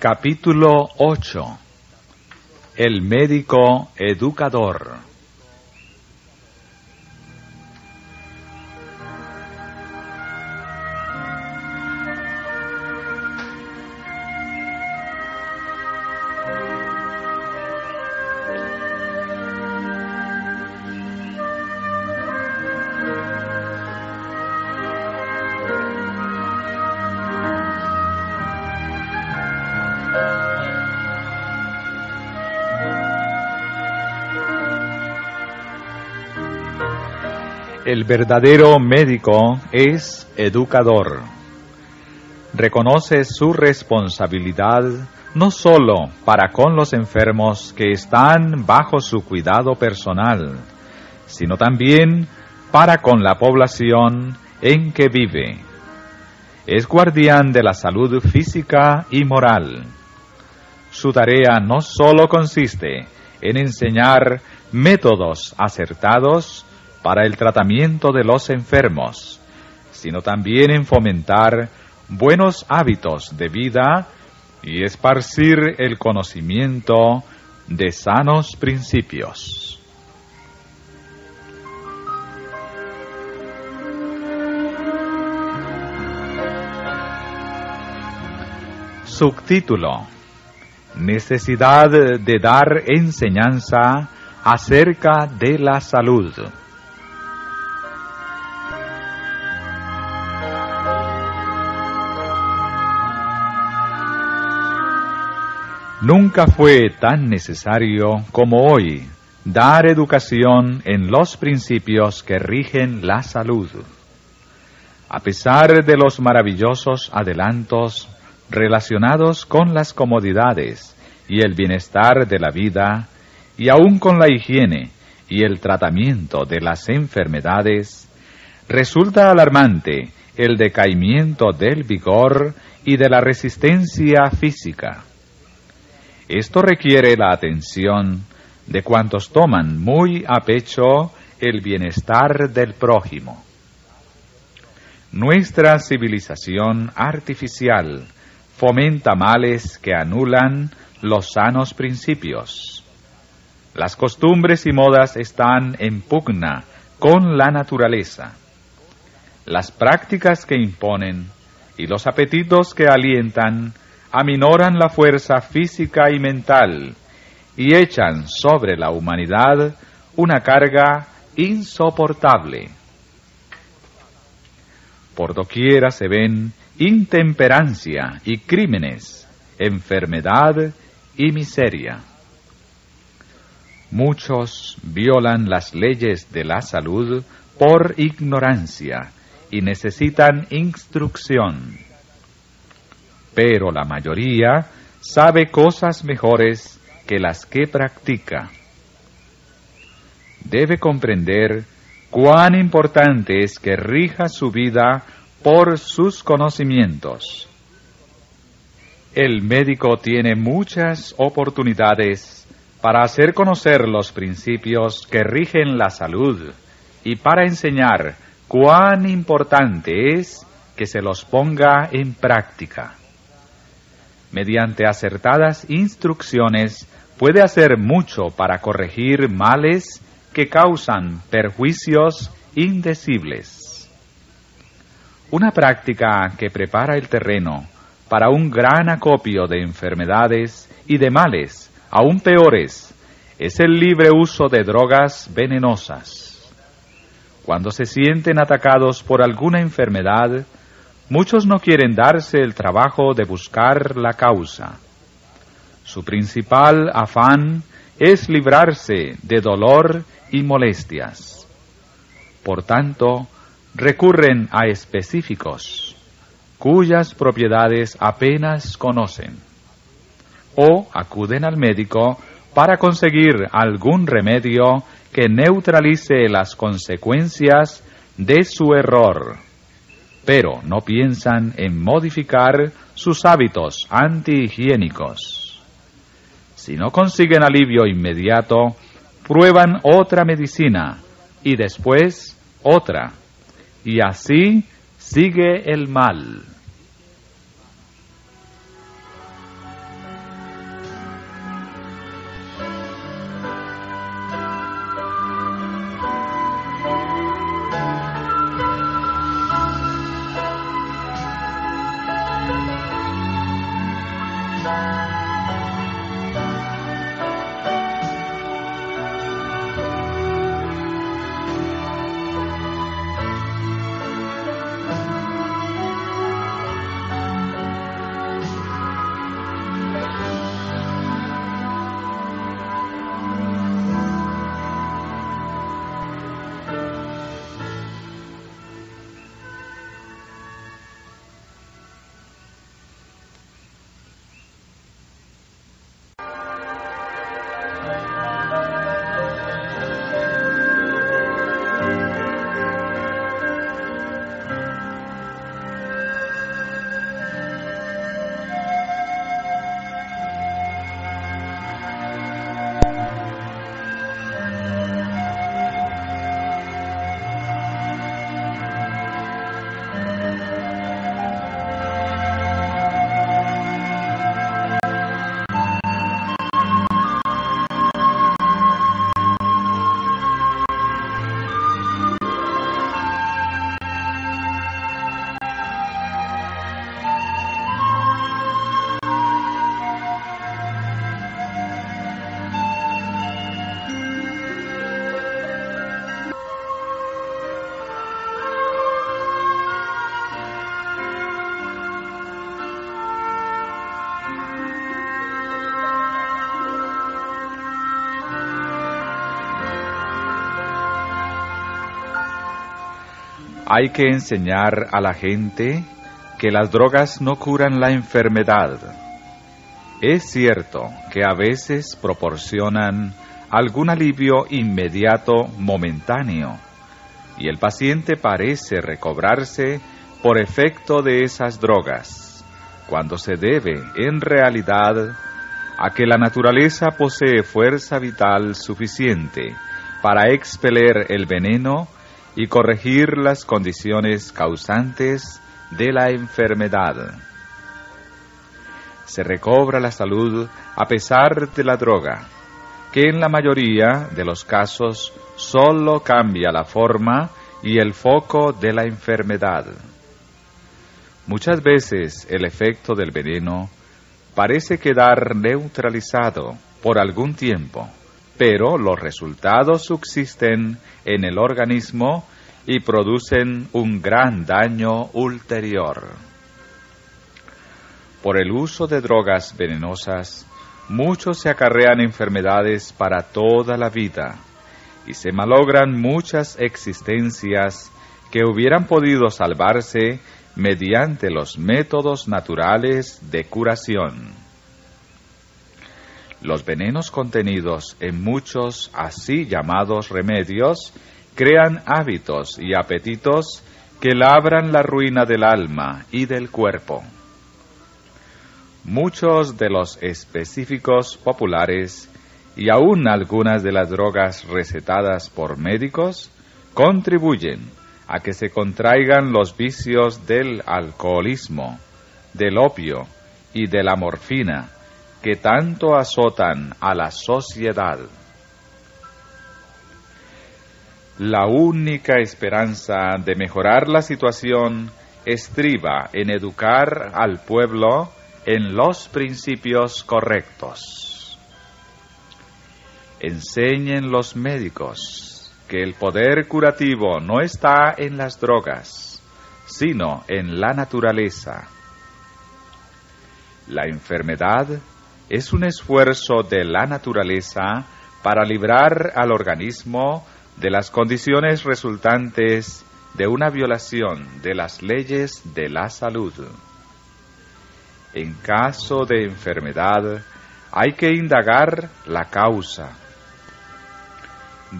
Capítulo 8. El médico educador. El verdadero médico es educador. Reconoce su responsabilidad no solo para con los enfermos que están bajo su cuidado personal, sino también para con la población en que vive. Es guardián de la salud física y moral. Su tarea no solo consiste en enseñar métodos acertados para el tratamiento de los enfermos, sino también en fomentar buenos hábitos de vida y esparcir el conocimiento de sanos principios. Subtítulo: Necesidad de dar enseñanza acerca de la salud. Nunca fue tan necesario como hoy dar educación en los principios que rigen la salud. A pesar de los maravillosos adelantos relacionados con las comodidades y el bienestar de la vida, y aún con la higiene y el tratamiento de las enfermedades, resulta alarmante el decaimiento del vigor y de la resistencia física. Esto requiere la atención de cuantos toman muy a pecho el bienestar del prójimo. Nuestra civilización artificial fomenta males que anulan los sanos principios. Las costumbres y modas están en pugna con la naturaleza. Las prácticas que imponen y los apetitos que alientan aminoran la fuerza física y mental y echan sobre la humanidad una carga insoportable. Por doquiera se ven intemperancia y crímenes, enfermedad y miseria. Muchos violan las leyes de la salud por ignorancia y necesitan instrucción. Pero la mayoría sabe cosas mejores que las que practica. Debe comprender cuán importante es que rija su vida por sus conocimientos. El médico tiene muchas oportunidades para hacer conocer los principios que rigen la salud y para enseñar cuán importante es que se los ponga en práctica. Mediante acertadas instrucciones puede hacer mucho para corregir males que causan perjuicios indecibles. Una práctica que prepara el terreno para un gran acopio de enfermedades y de males aún peores es el libre uso de drogas venenosas. Cuando se sienten atacados por alguna enfermedad, muchos no quieren darse el trabajo de buscar la causa. Su principal afán es librarse de dolor y molestias. Por tanto, recurren a específicos, cuyas propiedades apenas conocen, o acuden al médico para conseguir algún remedio que neutralice las consecuencias de su error, pero no piensan en modificar sus hábitos antihigiénicos. Si no consiguen alivio inmediato, prueban otra medicina y después otra, y así sigue el mal. Hay que enseñar a la gente que las drogas no curan la enfermedad. Es cierto que a veces proporcionan algún alivio inmediato momentáneo, y el paciente parece recobrarse por efecto de esas drogas, cuando se debe, en realidad, a que la naturaleza posee fuerza vital suficiente para expeler el veneno y corregir las condiciones causantes de la enfermedad. Se recobra la salud a pesar de la droga, que en la mayoría de los casos solo cambia la forma y el foco de la enfermedad. Muchas veces el efecto del veneno parece quedar neutralizado por algún tiempo, pero los resultados subsisten en el organismo y producen un gran daño ulterior. Por el uso de drogas venenosas, muchos se acarrean enfermedades para toda la vida y se malogran muchas existencias que hubieran podido salvarse mediante los métodos naturales de curación. Los venenos contenidos en muchos así llamados remedios crean hábitos y apetitos que labran la ruina del alma y del cuerpo. Muchos de los específicos populares y aún algunas de las drogas recetadas por médicos contribuyen a que se contraigan los vicios del alcoholismo, del opio y de la morfina, que tanto azotan a la sociedad. La única esperanza de mejorar la situación estriba en educar al pueblo en los principios correctos. Enseñen los médicos que el poder curativo no está en las drogas, sino en la naturaleza. La enfermedad es un esfuerzo de la naturaleza para librar al organismo de las condiciones resultantes de una violación de las leyes de la salud. En caso de enfermedad, hay que indagar la causa.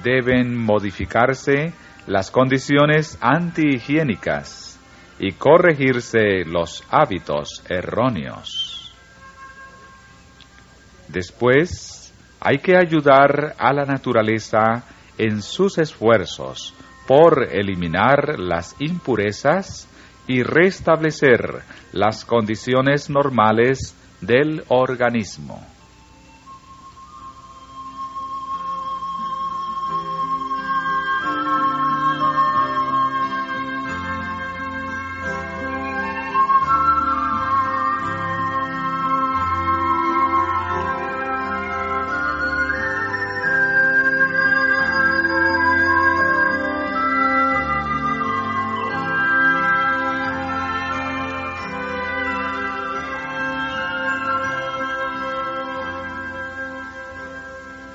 Deben modificarse las condiciones antihigiénicas y corregirse los hábitos erróneos. Después, hay que ayudar a la naturaleza en sus esfuerzos por eliminar las impurezas y restablecer las condiciones normales del organismo.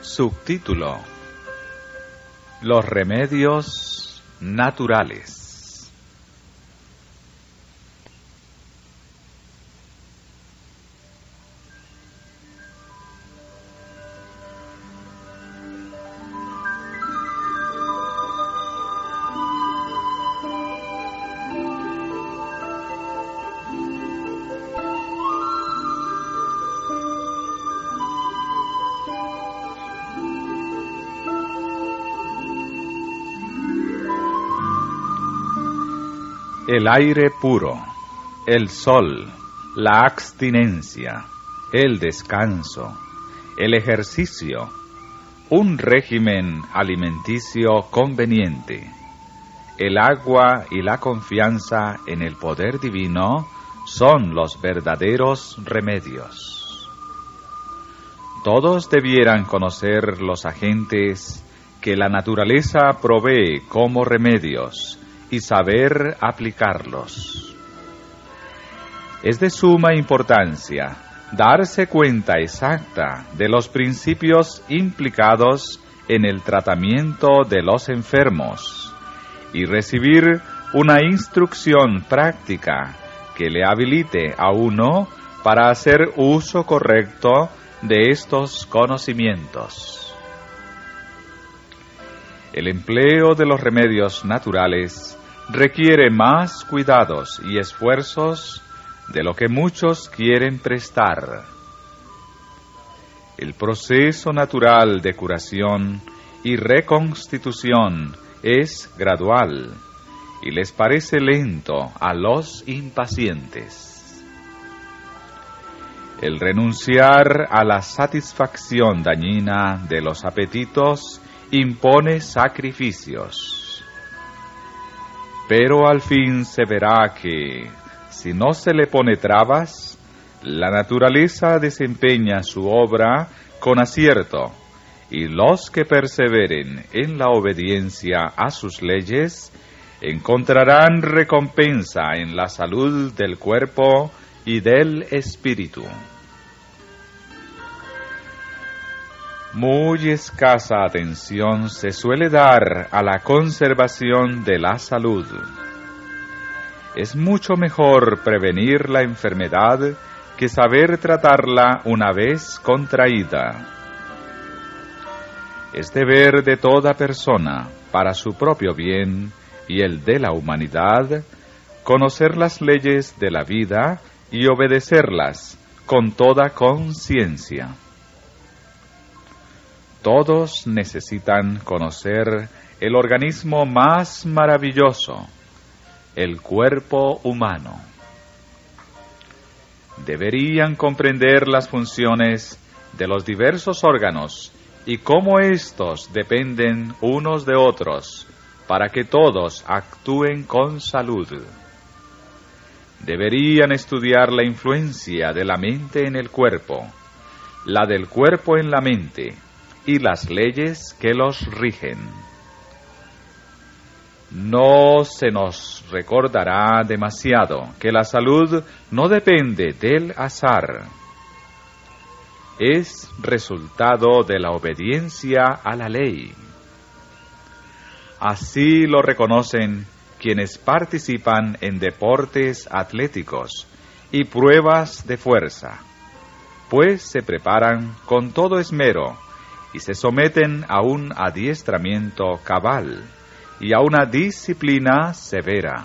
Subtítulo: Los remedios naturales. El aire puro, el sol, la abstinencia, el descanso, el ejercicio, un régimen alimenticio conveniente, el agua y la confianza en el poder divino son los verdaderos remedios. Todos debieran conocer los agentes que la naturaleza provee como remedios y saber aplicarlos. Es de suma importancia darse cuenta exacta de los principios implicados en el tratamiento de los enfermos y recibir una instrucción práctica que le habilite a uno para hacer uso correcto de estos conocimientos. El empleo de los remedios naturales requiere más cuidados y esfuerzos de lo que muchos quieren prestar. El proceso natural de curación y reconstitución es gradual y les parece lento a los impacientes. El renunciar a la satisfacción dañina de los apetitos impone sacrificios. Pero al fin se verá que, si no se le pone trabas, la naturaleza desempeña su obra con acierto, y los que perseveren en la obediencia a sus leyes encontrarán recompensa en la salud del cuerpo y del espíritu. Muy escasa atención se suele dar a la conservación de la salud. Es mucho mejor prevenir la enfermedad que saber tratarla una vez contraída. Es deber de toda persona, para su propio bien y el de la humanidad, conocer las leyes de la vida y obedecerlas con toda conciencia. Todos necesitan conocer el organismo más maravilloso, el cuerpo humano. Deberían comprender las funciones de los diversos órganos y cómo éstos dependen unos de otros para que todos actúen con salud. Deberían estudiar la influencia de la mente en el cuerpo, la del cuerpo en la mente y las leyes que los rigen. No se nos recordará demasiado que la salud no depende del azar. Es resultado de la obediencia a la ley. Así lo reconocen quienes participan en deportes atléticos y pruebas de fuerza, pues se preparan con todo esmero y se someten a un adiestramiento cabal y a una disciplina severa.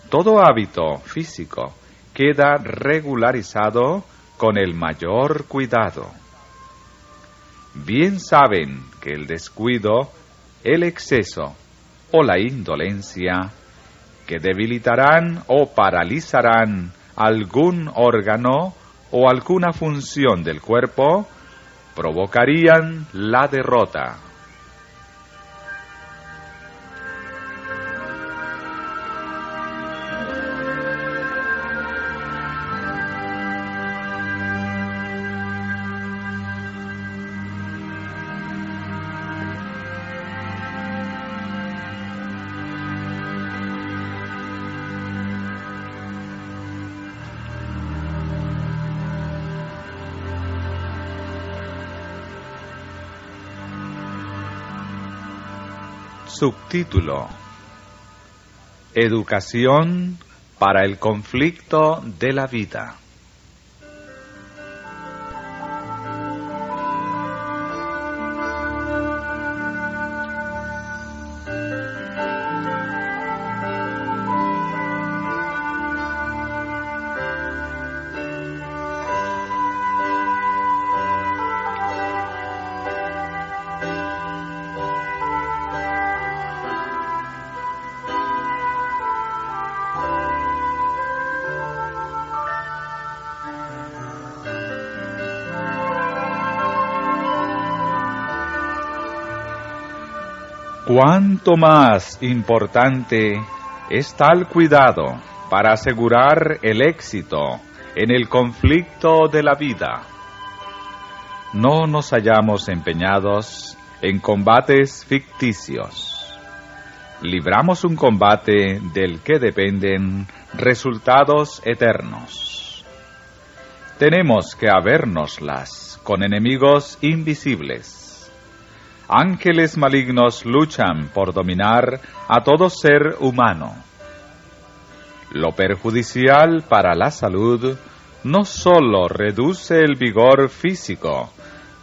Todo hábito físico queda regularizado con el mayor cuidado. Bien saben que el descuido, el exceso o la indolencia, que debilitarán o paralizarán algún órgano o alguna función del cuerpo, provocarían la derrota. Subtítulo: Educación para el conflicto de la vida. Cuánto más importante es tal cuidado para asegurar el éxito en el conflicto de la vida. No nos hallamos empeñados en combates ficticios. Libramos un combate del que dependen resultados eternos. Tenemos que habérnoslas con enemigos invisibles. ángeles malignos luchan por dominar a todo ser humano. Lo perjudicial para la salud no sólo reduce el vigor físico,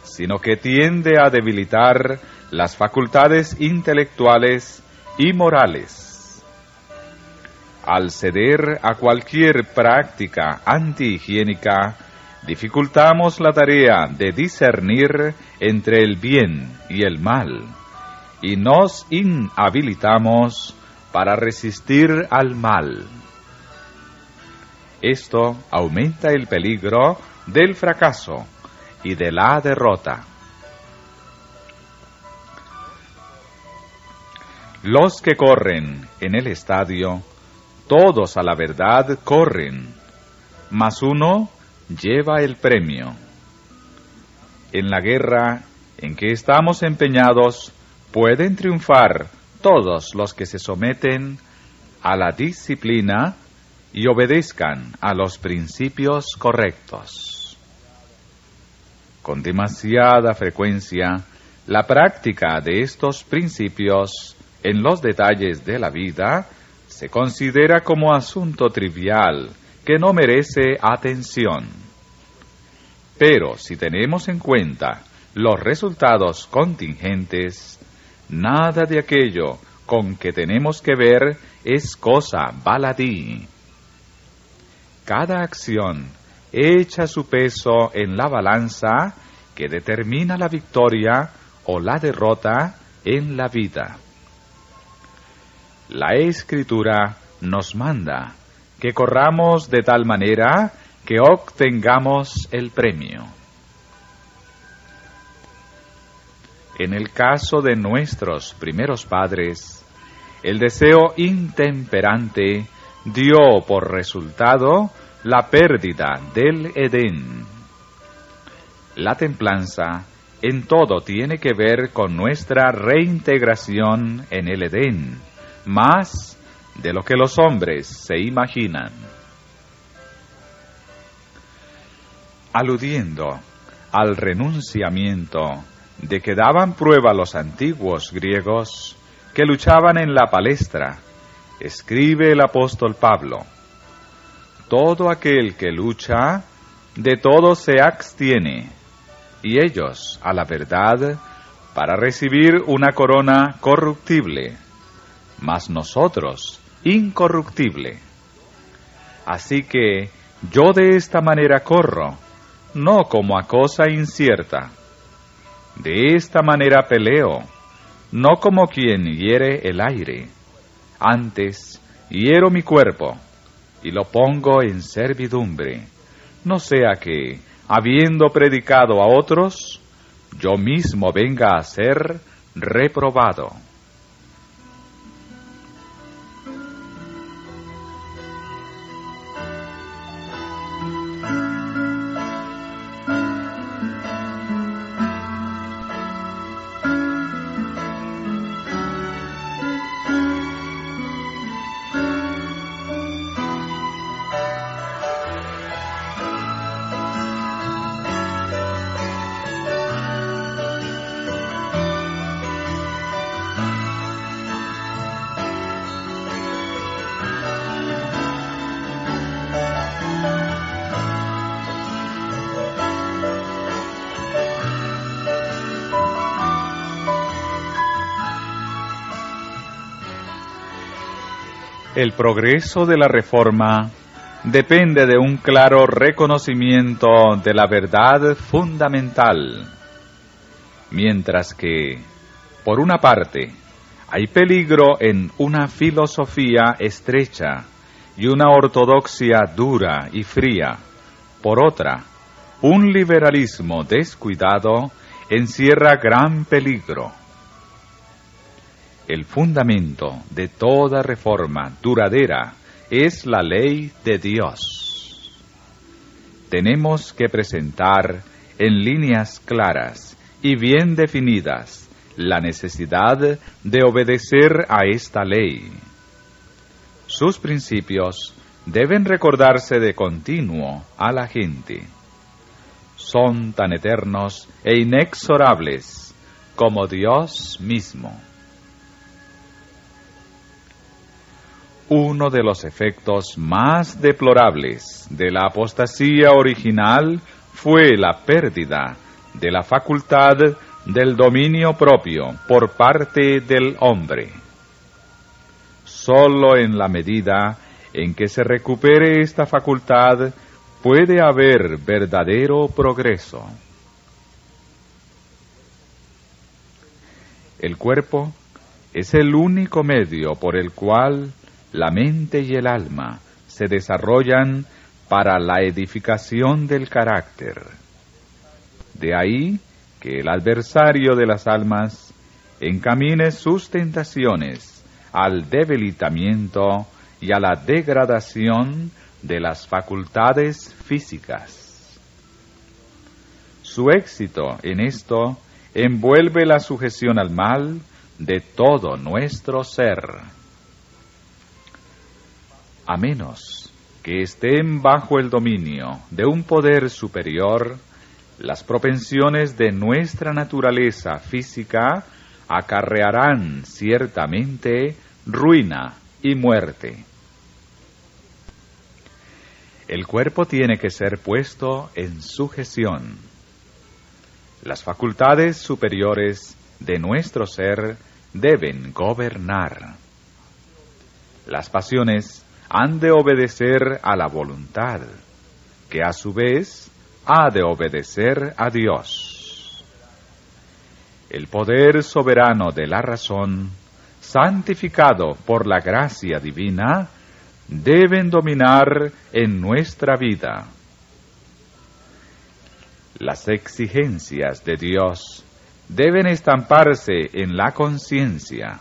sino que tiende a debilitar las facultades intelectuales y morales. Al ceder a cualquier práctica antihigiénica, dificultamos la tarea de discernir entre el bien y el mal, y nos inhabilitamos para resistir al mal. Esto aumenta el peligro del fracaso y de la derrota. Los que corren en el estadio, todos a la verdad corren, mas uno lleva el premio. En la guerra en que estamos empeñados, pueden triunfar todos los que se someten a la disciplina y obedezcan a los principios correctos. Con demasiada frecuencia, la práctica de estos principios en los detalles de la vida se considera como asunto trivial que no merece atención. Pero si tenemos en cuenta los resultados contingentes, nada de aquello con que tenemos que ver es cosa baladí. Cada acción echa su peso en la balanza que determina la victoria o la derrota en la vida. La Escritura nos manda que corramos de tal manera que obtengamos el premio. En el caso de nuestros primeros padres, el deseo intemperante dio por resultado la pérdida del Edén. La templanza en todo tiene que ver con nuestra reintegración en el Edén, más de lo que los hombres se imaginan. Aludiendo al renunciamiento de que daban prueba los antiguos griegos que luchaban en la palestra, escribe el apóstol Pablo: todo aquel que lucha, de todo se abstiene, y ellos, a la verdad, para recibir una corona corruptible, mas nosotros, incorruptible. Así que yo de esta manera corro, no como a cosa incierta. De esta manera peleo, no como quien hiere el aire. Antes, hiero mi cuerpo, y lo pongo en servidumbre, no sea que, habiendo predicado a otros, yo mismo venga a ser reprobado. El progreso de la Reforma depende de un claro reconocimiento de la verdad fundamental, mientras que, por una parte, hay peligro en una filosofía estrecha y una ortodoxia dura y fría. Por otra, un liberalismo descuidado encierra gran peligro. El fundamento de toda reforma duradera es la ley de Dios. Tenemos que presentar en líneas claras y bien definidas la necesidad de obedecer a esta ley. Sus principios deben recordarse de continuo a la gente. Son tan eternos e inexorables como Dios mismo. Uno de los efectos más deplorables de la apostasía original fue la pérdida de la facultad del dominio propio por parte del hombre. Solo en la medida en que se recupere esta facultad puede haber verdadero progreso. El cuerpo es el único medio por el cual la mente y el alma se desarrollan para la edificación del carácter. De ahí que el adversario de las almas encamine sus tentaciones al debilitamiento y a la degradación de las facultades físicas. Su éxito en esto envuelve la sujeción al mal de todo nuestro ser. A menos que estén bajo el dominio de un poder superior, las propensiones de nuestra naturaleza física acarrearán ciertamente ruina y muerte. El cuerpo tiene que ser puesto en sujeción. Las facultades superiores de nuestro ser deben gobernar. Las pasiones han de obedecer a la voluntad, que a su vez ha de obedecer a Dios. El poder soberano de la razón, santificado por la gracia divina, deben dominar en nuestra vida. Las exigencias de Dios deben estamparse en la conciencia.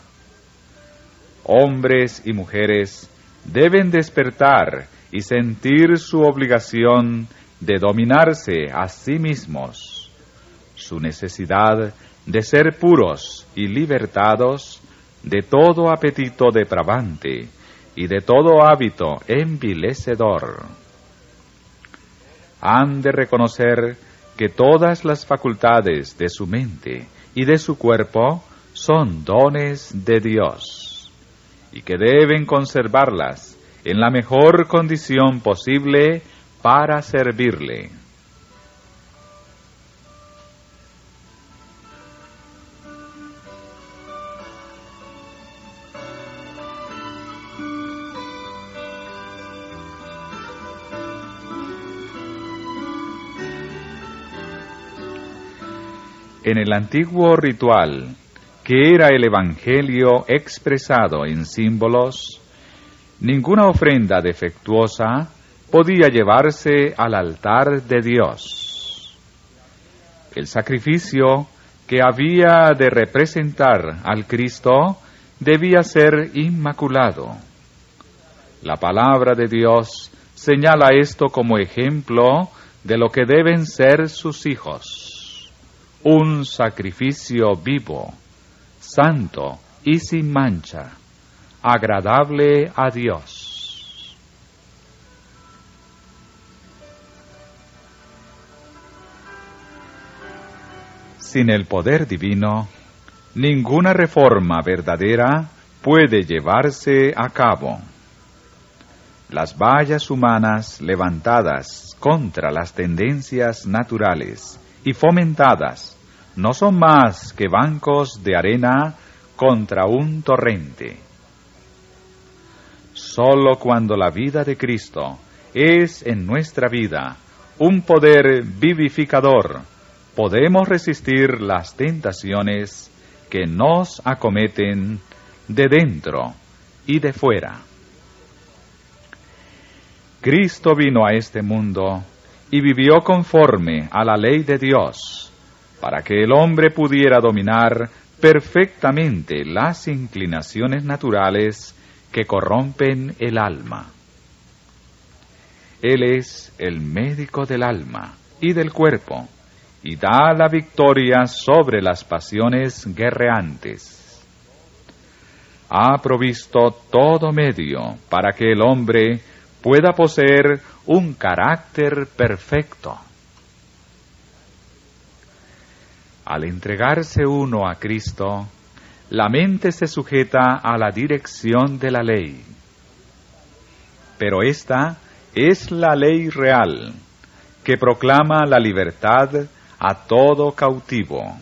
Hombres y mujeres deben despertar y sentir su obligación de dominarse a sí mismos, su necesidad de ser puros y libertados de todo apetito depravante y de todo hábito envilecedor. Han de reconocer que todas las facultades de su mente y de su cuerpo son dones de Dios, y que deben conservarlas en la mejor condición posible para servirle. En el antiguo ritual, que era el Evangelio expresado en símbolos, ninguna ofrenda defectuosa podía llevarse al altar de Dios. El sacrificio que había de representar al Cristo debía ser inmaculado. La palabra de Dios señala esto como ejemplo de lo que deben ser sus hijos: un sacrificio vivo, santo y sin mancha, agradable a Dios. Sin el poder divino, ninguna reforma verdadera puede llevarse a cabo. Las vallas humanas levantadas contra las tendencias naturales y fomentadas no son más que bancos de arena contra un torrente. Sólo cuando la vida de Cristo es en nuestra vida un poder vivificador, podemos resistir las tentaciones que nos acometen de dentro y de fuera. Cristo vino a este mundo y vivió conforme a la ley de Dios, para que el hombre pudiera dominar perfectamente las inclinaciones naturales que corrompen el alma. Él es el médico del alma y del cuerpo, y da la victoria sobre las pasiones guerreantes. Ha provisto todo medio para que el hombre pueda poseer un carácter perfecto. Al entregarse uno a Cristo, la mente se sujeta a la dirección de la ley. Pero esta es la ley real, que proclama la libertad a todo cautivo.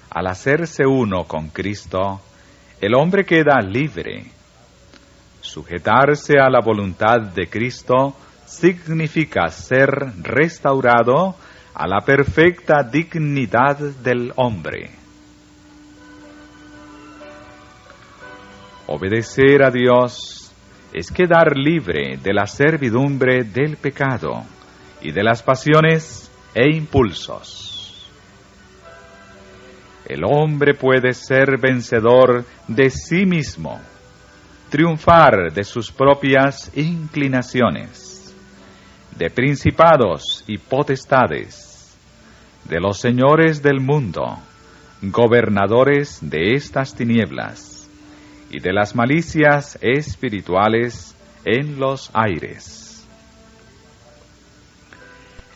Al hacerse uno con Cristo, el hombre queda libre. Sujetarse a la voluntad de Cristo significa ser restaurado a la perfecta dignidad del hombre. Obedecer a Dios es quedar libre de la servidumbre del pecado y de las pasiones e impulsos. El hombre puede ser vencedor de sí mismo, triunfar de sus propias inclinaciones, de principados y potestades, de los señores del mundo, gobernadores de estas tinieblas, y de las malicias espirituales en los aires.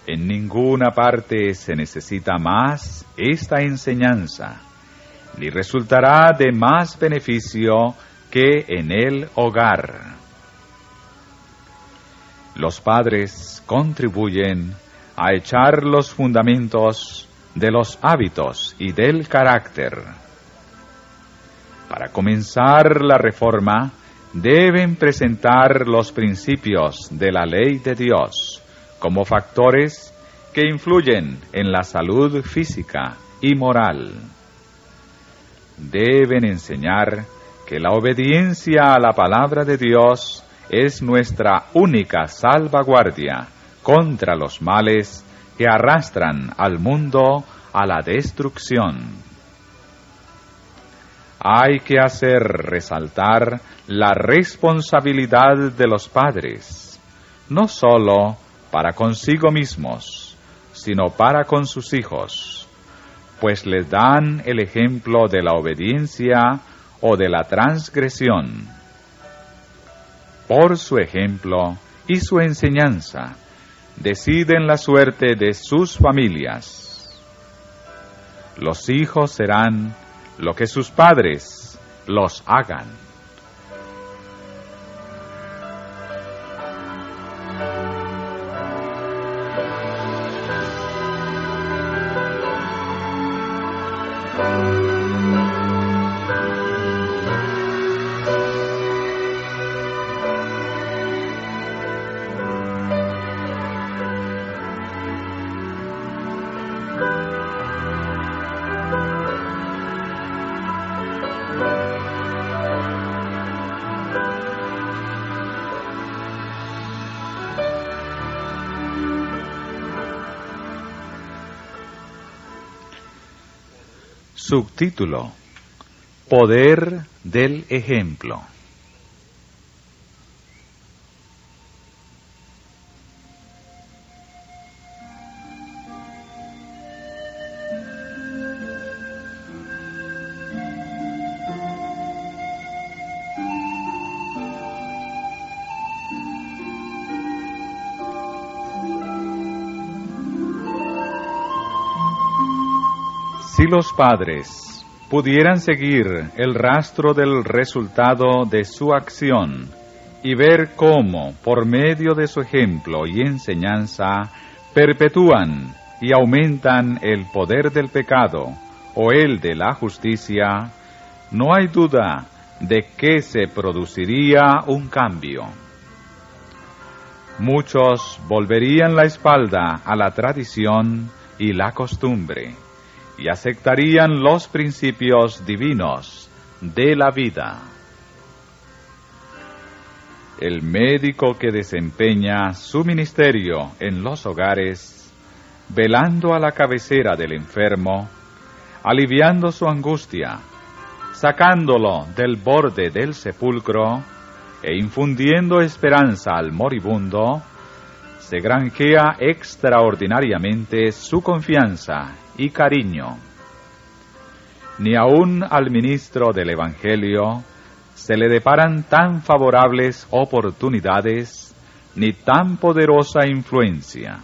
En ninguna parte se necesita más esta enseñanza, ni resultará de más beneficio que en el hogar. Los padres contribuyen a echar los fundamentos de los hábitos y del carácter. Para comenzar la reforma, deben presentar los principios de la ley de Dios como factores que influyen en la salud física y moral. Deben enseñar que la obediencia a la palabra de Dios es nuestra única salvaguardia contra los males que arrastran al mundo a la destrucción. Hay que hacer resaltar la responsabilidad de los padres, no sólo para consigo mismos, sino para con sus hijos, pues les dan el ejemplo de la obediencia o de la transgresión. Por su ejemplo y su enseñanza, deciden la suerte de sus familias. Los hijos serán lo que sus padres los hagan. Subtítulo: Poder del ejemplo. Si los padres pudieran seguir el rastro del resultado de su acción y ver cómo, por medio de su ejemplo y enseñanza, perpetúan y aumentan el poder del pecado o el de la justicia, no hay duda de que se produciría un cambio. Muchos volverían la espalda a la tradición y la costumbre, y aceptarían los principios divinos de la vida. El médico que desempeña su ministerio en los hogares, velando a la cabecera del enfermo, aliviando su angustia, sacándolo del borde del sepulcro e infundiendo esperanza al moribundo, se granjea extraordinariamente su confianza y cariño. Ni aun al ministro del Evangelio se le deparan tan favorables oportunidades ni tan poderosa influencia.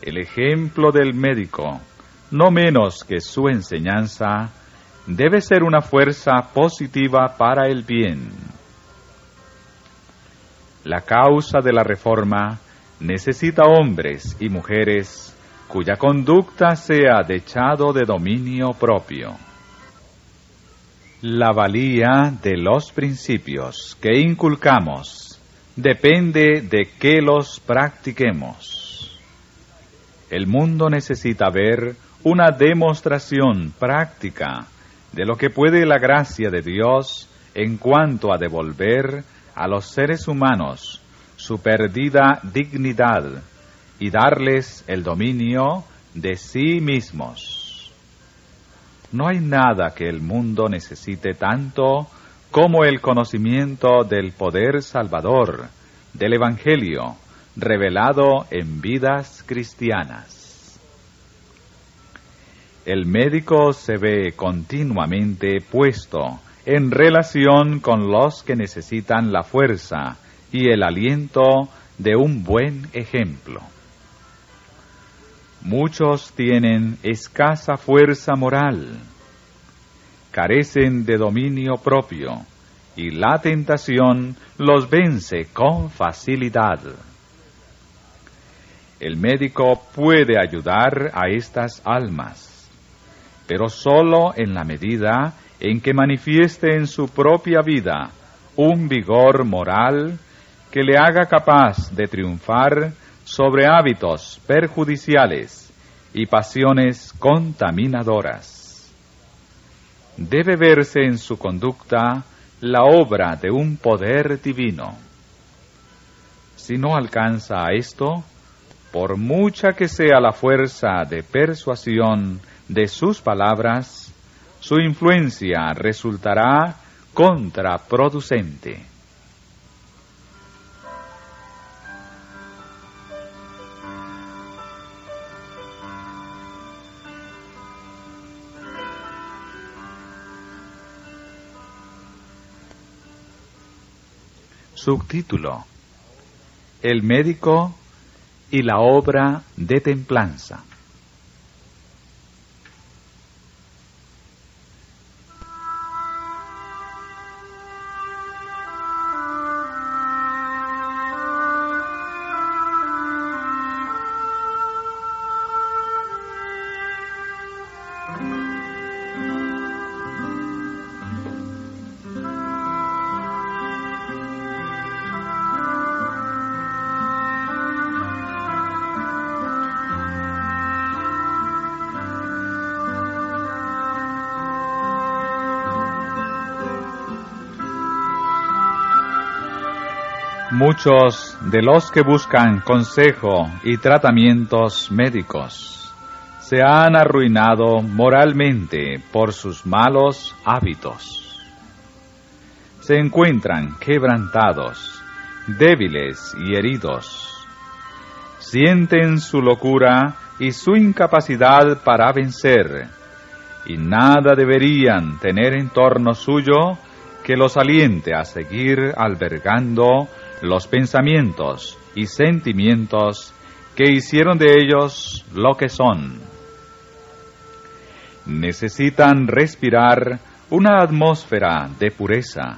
El ejemplo del médico, no menos que su enseñanza, debe ser una fuerza positiva para el bien. La causa de la reforma necesita hombres y mujeres cuya conducta sea dechado de dominio propio. La valía de los principios que inculcamos depende de que los practiquemos. El mundo necesita ver una demostración práctica de lo que puede la gracia de Dios en cuanto a devolver a los seres humanos su perdida dignidad y darles el dominio de sí mismos. No hay nada que el mundo necesite tanto como el conocimiento del poder salvador del Evangelio revelado en vidas cristianas. El médico se ve continuamente puesto en relación con los que necesitan la fuerza y el aliento de un buen ejemplo. Muchos tienen escasa fuerza moral, carecen de dominio propio, y la tentación los vence con facilidad. El médico puede ayudar a estas almas, pero sólo en la medida en que manifieste en su propia vida un vigor moral que le haga capaz de triunfar sobre hábitos perjudiciales y pasiones contaminadoras. Debe verse en su conducta la obra de un poder divino. Si no alcanza a esto, por mucha que sea la fuerza de persuasión de sus palabras, su influencia resultará contraproducente. Subtítulo: El médico y la obra de templanza. Muchos de los que buscan consejo y tratamientos médicos se han arruinado moralmente por sus malos hábitos. Se encuentran quebrantados, débiles y heridos. Sienten su locura y su incapacidad para vencer, y nada deberían tener en torno suyo que los aliente a seguir albergando los pensamientos y sentimientos que hicieron de ellos lo que son. Necesitan respirar una atmósfera de pureza,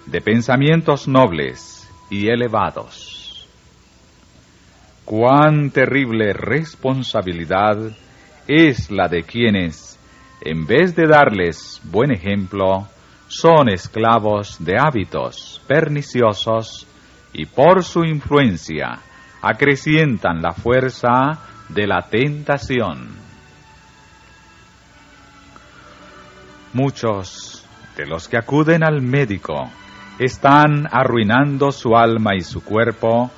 de pensamientos nobles y elevados. Cuán terrible responsabilidad es la de quienes, en vez de darles buen ejemplo, son esclavos de hábitos perniciosos y por su influencia acrecientan la fuerza de la tentación. Muchos de los que acuden al médico están arruinando su alma y su cuerpo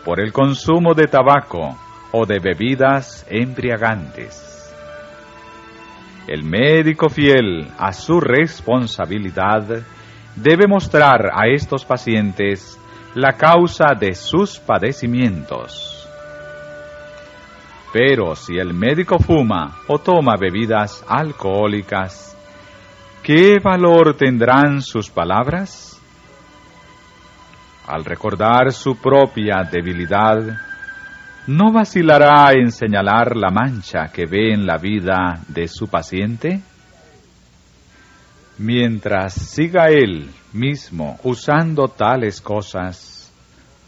por el consumo de tabaco o de bebidas embriagantes. El médico fiel a su responsabilidad debe mostrar a estos pacientes la causa de sus padecimientos. Pero si el médico fuma o toma bebidas alcohólicas, ¿qué valor tendrán sus palabras? Al recordar su propia debilidad, ¿no vacilará en señalar la mancha que ve en la vida de su paciente? Mientras siga él mismo usando tales cosas,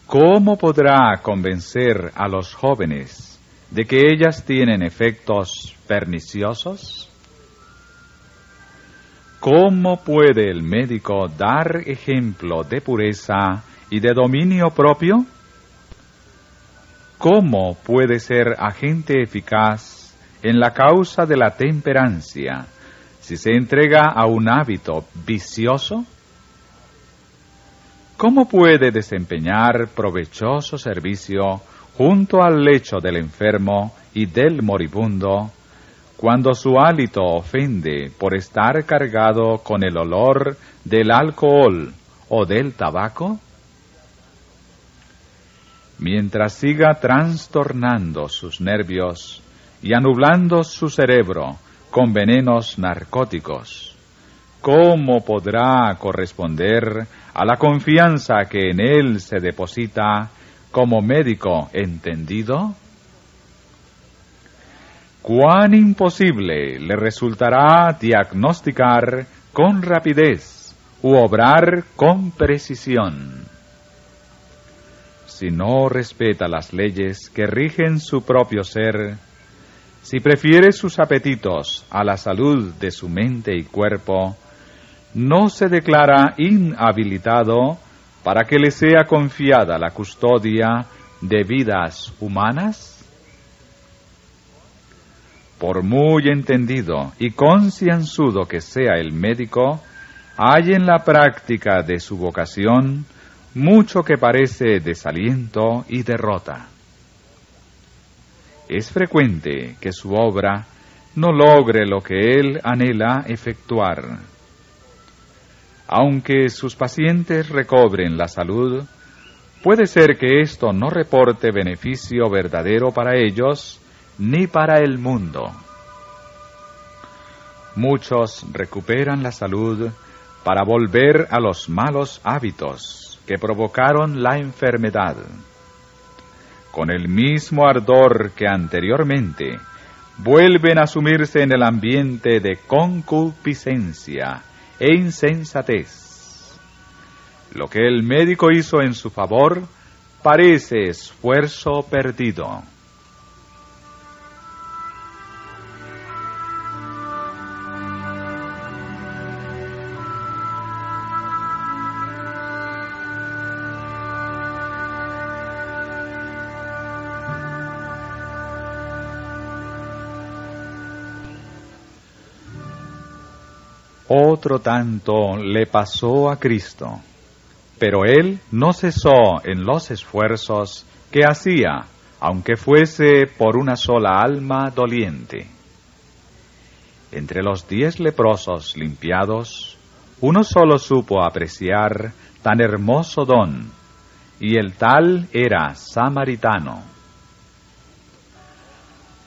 ¿cómo podrá convencer a los jóvenes de que ellas tienen efectos perniciosos? ¿Cómo puede el médico dar ejemplo de pureza y de dominio propio? ¿Cómo puede ser agente eficaz en la causa de la temperancia si se entrega a un hábito vicioso? ¿Cómo puede desempeñar provechoso servicio junto al lecho del enfermo y del moribundo, cuando su hálito ofende por estar cargado con el olor del alcohol o del tabaco? Mientras siga trastornando sus nervios y anublando su cerebro con venenos narcóticos, ¿cómo podrá corresponder a la confianza que en él se deposita como médico entendido? ¿Cuán imposible le resultará diagnosticar con rapidez u obrar con precisión? Si no respeta las leyes que rigen su propio ser, si prefiere sus apetitos a la salud de su mente y cuerpo, ¿no se declara inhabilitado para que le sea confiada la custodia de vidas humanas? Por muy entendido y concienzudo que sea el médico, hay en la práctica de su vocación mucho que parece desaliento y derrota. Es frecuente que su obra no logre lo que él anhela efectuar. Aunque sus pacientes recobren la salud, puede ser que esto no reporte beneficio verdadero para ellos ni para el mundo. Muchos recuperan la salud para volver a los malos hábitos que provocaron la enfermedad. Con el mismo ardor que anteriormente, vuelven a sumirse en el ambiente de concupiscencia e insensatez. Lo que el médico hizo en su favor parece esfuerzo perdido. Otro tanto le pasó a Cristo, pero él no cesó en los esfuerzos que hacía, aunque fuese por una sola alma doliente. Entre los 10 leprosos limpiados, uno solo supo apreciar tan hermoso don, y el tal era samaritano.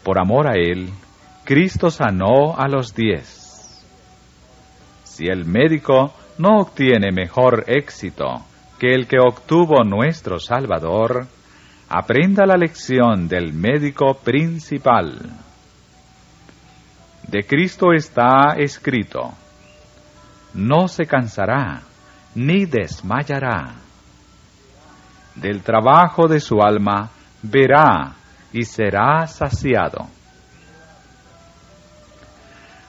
Por amor a él, Cristo sanó a los 10. Si el médico no obtiene mejor éxito que el que obtuvo nuestro Salvador, aprenda la lección del médico principal. De Cristo está escrito: no se cansará ni desmayará. Del trabajo de su alma verá y será saciado.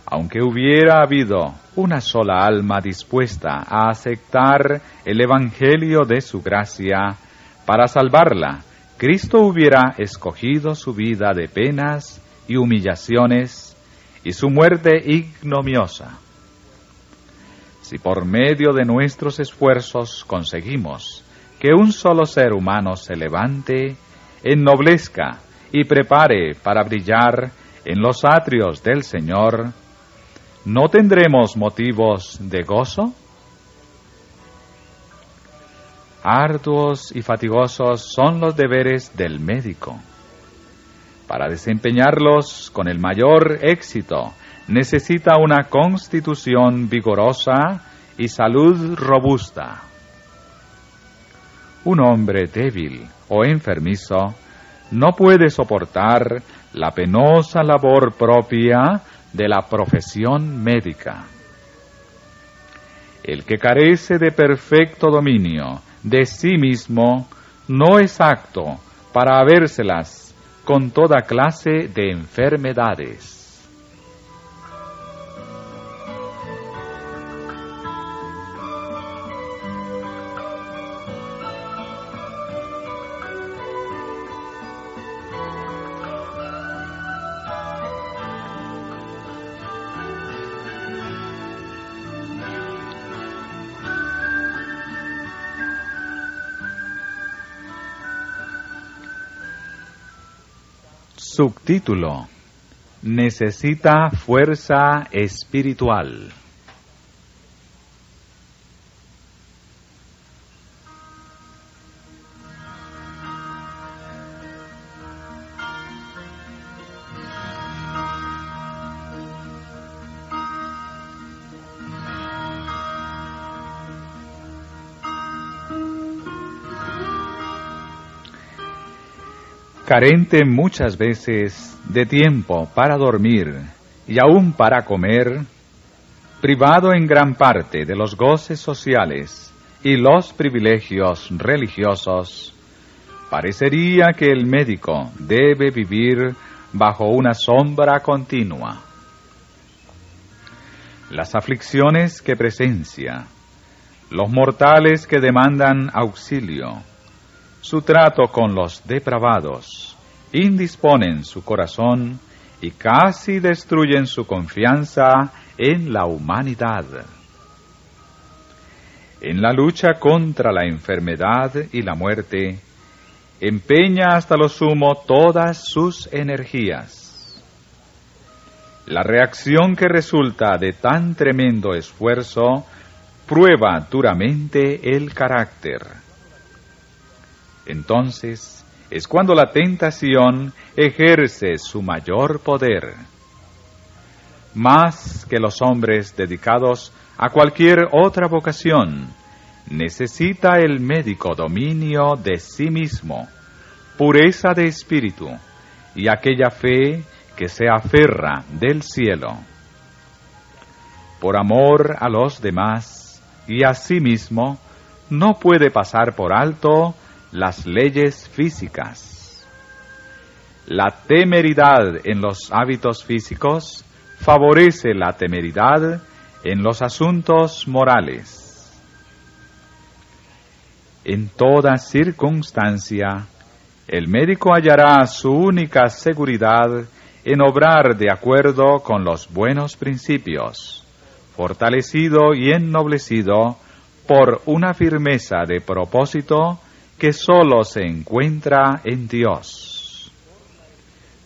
Aunque hubiera habido una sola alma dispuesta a aceptar el evangelio de su gracia para salvarla, Cristo hubiera escogido su vida de penas y humillaciones y su muerte ignominiosa. Si por medio de nuestros esfuerzos conseguimos que un solo ser humano se levante, ennoblezca y prepare para brillar en los atrios del Señor, ¿no tendremos motivos de gozo? Arduos y fatigosos son los deberes del médico. Para desempeñarlos con el mayor éxito, necesita una constitución vigorosa y salud robusta. Un hombre débil o enfermizo no puede soportar la penosa labor propia de la profesión médica. El que carece de perfecto dominio de sí mismo no es apto para habérselas con toda clase de enfermedades. Subtítulo: Necesita fuerza espiritual. Carente muchas veces de tiempo para dormir y aún para comer, privado en gran parte de los goces sociales y los privilegios religiosos, parecería que el médico debe vivir bajo una sombra continua. Las aflicciones que presencia, los mortales que demandan auxilio, su trato con los depravados, indisponen su corazón y casi destruyen su confianza en la humanidad. En la lucha contra la enfermedad y la muerte, empeña hasta lo sumo todas sus energías. La reacción que resulta de tan tremendo esfuerzo prueba duramente el carácter. Entonces es cuando la tentación ejerce su mayor poder. Más que los hombres dedicados a cualquier otra vocación, necesita el médico dominio de sí mismo, pureza de espíritu y aquella fe que se aferra del cielo. Por amor a los demás y a sí mismo, no puede pasar por alto las leyes físicas. La temeridad en los hábitos físicos favorece la temeridad en los asuntos morales. En toda circunstancia, el médico hallará su única seguridad en obrar de acuerdo con los buenos principios, fortalecido y ennoblecido por una firmeza de propósito que sólo se encuentra en Dios.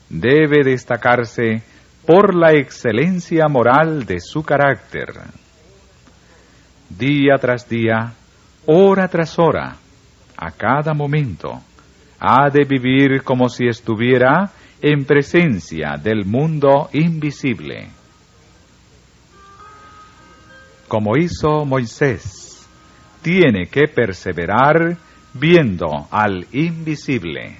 Debe destacarse por la excelencia moral de su carácter. Día tras día, hora tras hora, a cada momento, ha de vivir como si estuviera en presencia del mundo invisible. Como hizo Moisés, tiene que perseverar viendo al invisible.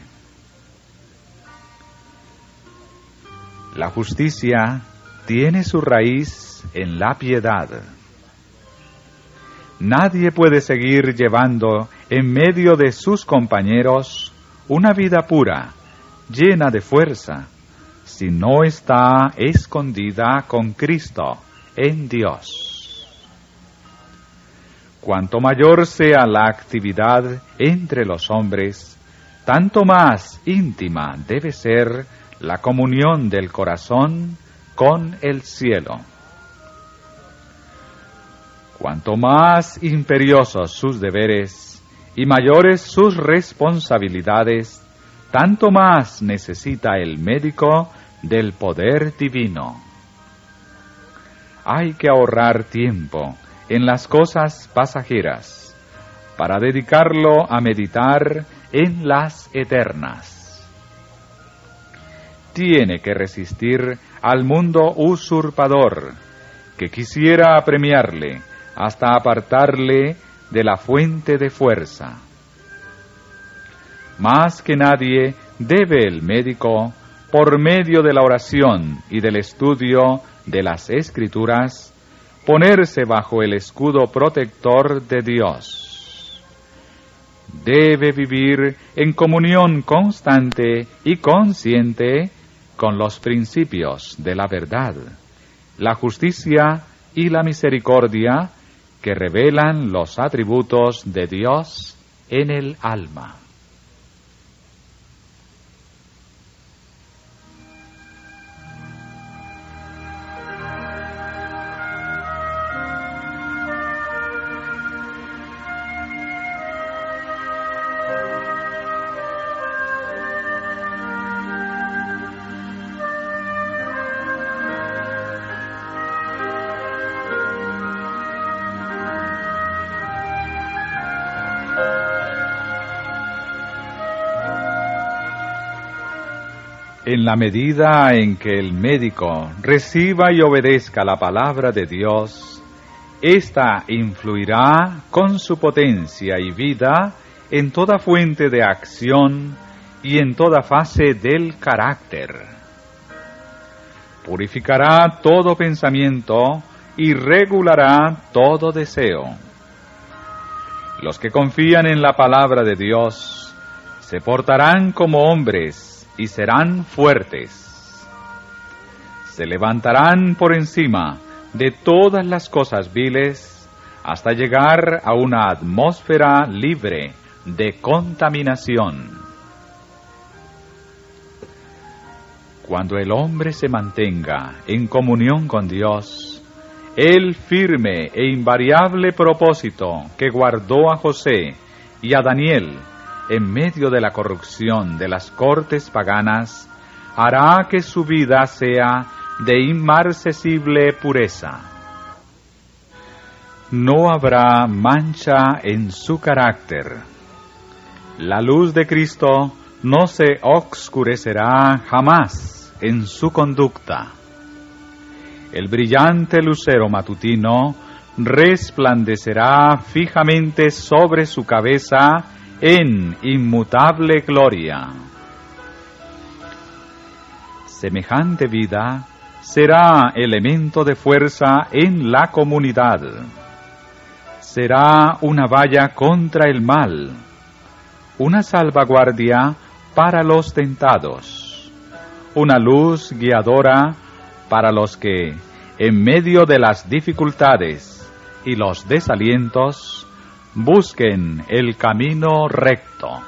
La justicia tiene su raíz en la piedad. Nadie puede seguir llevando en medio de sus compañeros una vida pura, llena de fuerza, si no está escondida con Cristo en Dios. Cuanto mayor sea la actividad entre los hombres, tanto más íntima debe ser la comunión del corazón con el cielo. Cuanto más imperiosos sus deberes y mayores sus responsabilidades, tanto más necesita el médico del poder divino. Hay que ahorrar tiempo en las cosas pasajeras para dedicarlo a meditar en las eternas. Tiene que resistir al mundo usurpador que quisiera apremiarle hasta apartarle de la fuente de fuerza. Más que nadie debe el médico, por medio de la oración y del estudio de las Escrituras, ponerse bajo el escudo protector de Dios. Debe vivir en comunión constante y consciente con los principios de la verdad, la justicia y la misericordia que revelan los atributos de Dios en el alma. En la medida en que el médico reciba y obedezca la palabra de Dios, ésta influirá con su potencia y vida en toda fuente de acción y en toda fase del carácter. Purificará todo pensamiento y regulará todo deseo. Los que confían en la palabra de Dios se portarán como hombres y serán fuertes. Se levantarán por encima de todas las cosas viles hasta llegar a una atmósfera libre de contaminación. Cuando el hombre se mantenga en comunión con Dios, el firme e invariable propósito que guardó a José y a Daniel en medio de la corrupción de las cortes paganas, hará que su vida sea de inmarcesible pureza. No habrá mancha en su carácter. La luz de Cristo no se oscurecerá jamás en su conducta. El brillante lucero matutino resplandecerá fijamente sobre su cabeza en inmutable gloria. Semejante vida será elemento de fuerza en la comunidad. Será una valla contra el mal, una salvaguardia para los tentados, una luz guiadora para los que, en medio de las dificultades y los desalientos, busquen el camino recto.